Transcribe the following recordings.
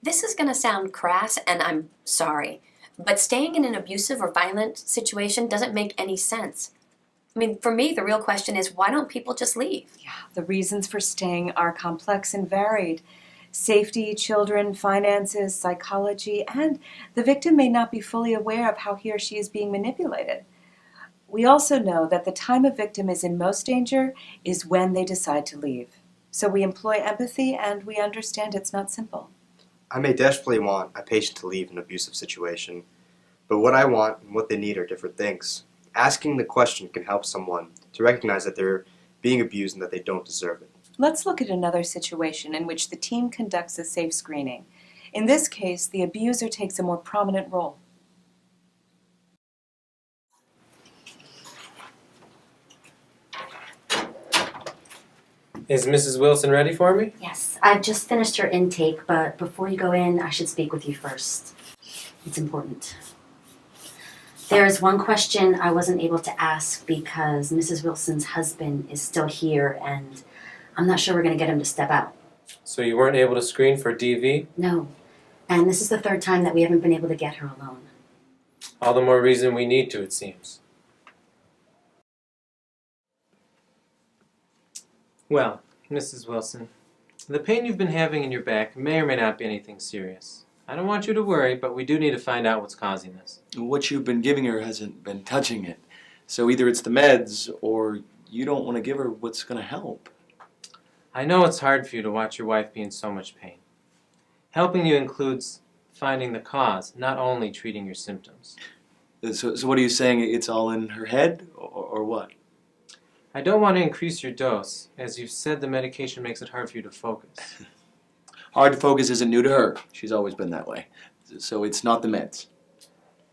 This is going to sound crass, and I'm sorry, but staying in an abusive or violent situation doesn't make any sense. I mean, for me, the real question is, why don't people just leave? Yeah, the reasons for staying are complex and varied. Safety, children, finances, psychology, and the victim may not be fully aware of how he or she is being manipulated. We also know that the time a victim is in most danger is when they decide to leave. So we employ empathy, and we understand it's not simple. I may desperately want a patient to leave an abusive situation, but what I want and what they need are different things. Asking the question can help someone to recognize that they're being abused and that they don't deserve it. Let's look at another situation in which the team conducts a safe screening. In this case, the abuser takes a more prominent role. Is Mrs. Wilson ready for me? Yes, I've just finished her intake, but before you go in, I should speak with you first. It's important. There's one question I wasn't able to ask because Mrs. Wilson's husband is still here, and I'm not sure we're going to get him to step out. So you weren't able to screen for DV? No, and this is the third time that we haven't been able to get her alone. All the more reason we need to, it seems. Well, Mrs. Wilson, the pain you've been having in your back may or may not be anything serious. I don't want you to worry, but we do need to find out what's causing this. What you've been giving her hasn't been touching it. So either it's the meds, or you don't want to give her what's going to help. I know it's hard for you to watch your wife be in so much pain. Helping you includes finding the cause, not only treating your symptoms. So what are you saying? It's all in her head, or what? I don't want to increase your dose. As you've said, the medication makes it hard for you to focus. Hard to focus isn't new to her. She's always been that way. So it's not the meds.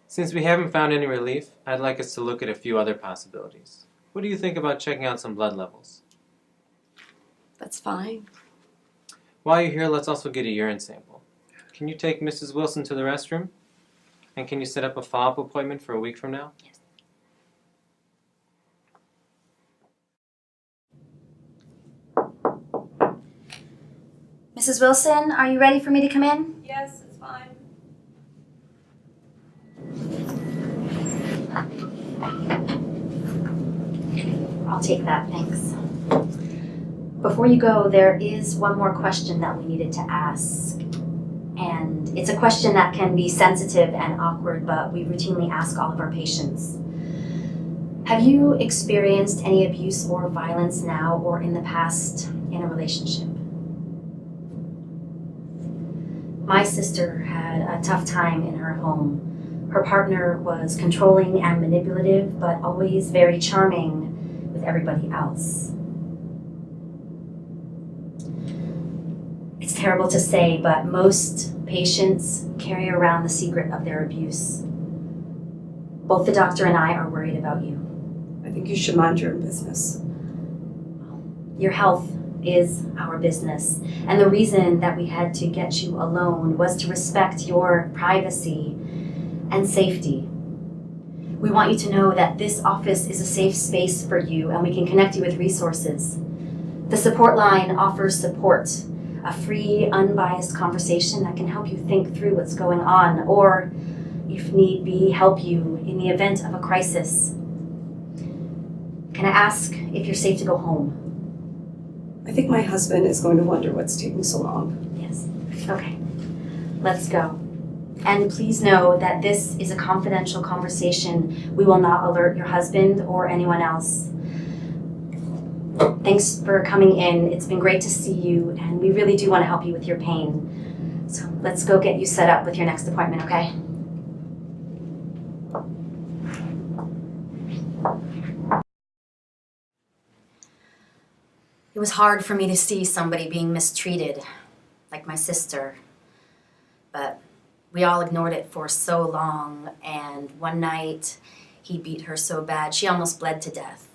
Since we haven't found any relief, I'd like us to look at a few other possibilities. What do you think about checking out some blood levels? That's fine. While you're here, let's also get a urine sample. Can you take Mrs. Wilson to the restroom? And can you set up a follow-up appointment for a week from now? Yes. Mrs. Wilson, are you ready for me to come in? Yes, it's fine. I'll take that, thanks. Before you go, there is one more question that we needed to ask. And it's a question that can be sensitive and awkward, but we routinely ask all of our patients. Have you experienced any abuse or violence now or in the past in a relationship? My sister had a tough time in her home. Her partner was controlling and manipulative, but always very charming with everybody else. It's terrible to say, but most patients carry around the secret of their abuse. Both the doctor and I are worried about you. I think you should mind your own business. Your health is our business, and the reason that we had to get you alone was to respect your privacy and safety. We want you to know that this office is a safe space for you, and we can connect you with resources. The support line offers support, a free, unbiased conversation that can help you think through what's going on, or, if need be, help you in the event of a crisis. Can I ask if you're safe to go home? I think my husband is going to wonder what's taking so long. Yes. Okay. Let's go. And please know that this is a confidential conversation. We will not alert your husband or anyone else. Thanks for coming in. It's been great to see you, and we really do want to help you with your pain. So let's go get you set up with your next appointment, okay? It was hard for me to see somebody being mistreated, like my sister. But we all ignored it for so long, and one night he beat her so bad she almost bled to death.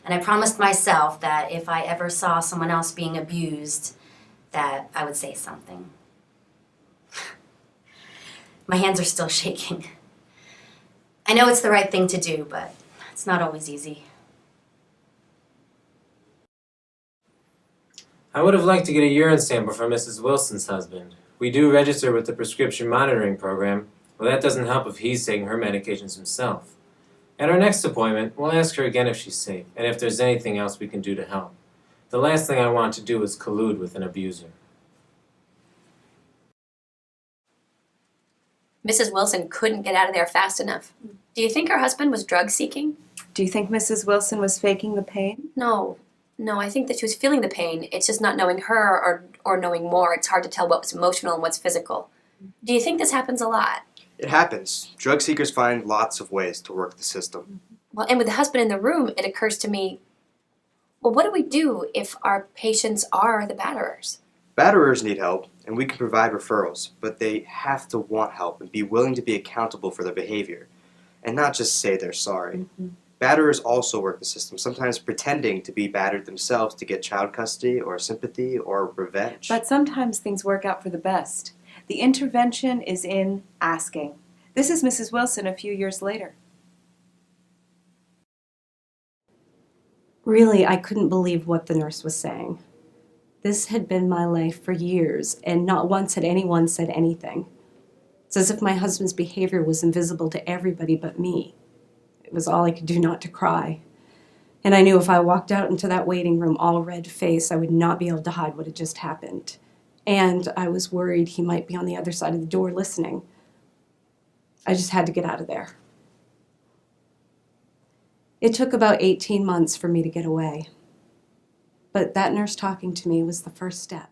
And I promised myself that if I ever saw someone else being abused, that I would say something. My hands are still shaking. I know it's the right thing to do, but it's not always easy. I would have liked to get a urine sample from Mrs. Wilson's husband. We do register with the prescription monitoring program. Well, that doesn't help if he's taking her medications himself. At our next appointment, we'll ask her again if she's safe and if there's anything else we can do to help. The last thing I want to do is collude with an abuser. Mrs. Wilson couldn't get out of there fast enough. Do you think her husband was drug seeking? Do you think Mrs. Wilson was faking the pain? No, I think that she was feeling the pain. It's just not knowing her or knowing more. It's hard to tell what's emotional and what's physical. Do you think this happens a lot? It happens. Drug seekers find lots of ways to work the system. Well, and with the husband in the room, it occurs to me, well, what do we do if our patients are the batterers? Batterers need help, and we can provide referrals, but they have to want help and be willing to be accountable for their behavior, and not just say they're sorry. Batterers also work the system, sometimes pretending to be battered themselves to get child custody or sympathy or revenge. But sometimes things work out for the best. The intervention is in asking. This is Mrs. Wilson a few years later. Really, I couldn't believe what the nurse was saying. This had been my life for years, and not once had anyone said anything. It's as if my husband's behavior was invisible to everybody but me. It was all I could do not to cry. And I knew if I walked out into that waiting room all red-faced, I would not be able to hide what had just happened. And I was worried he might be on the other side of the door listening. I just had to get out of there. It took about 18 months for me to get away. But that nurse talking to me was the first step.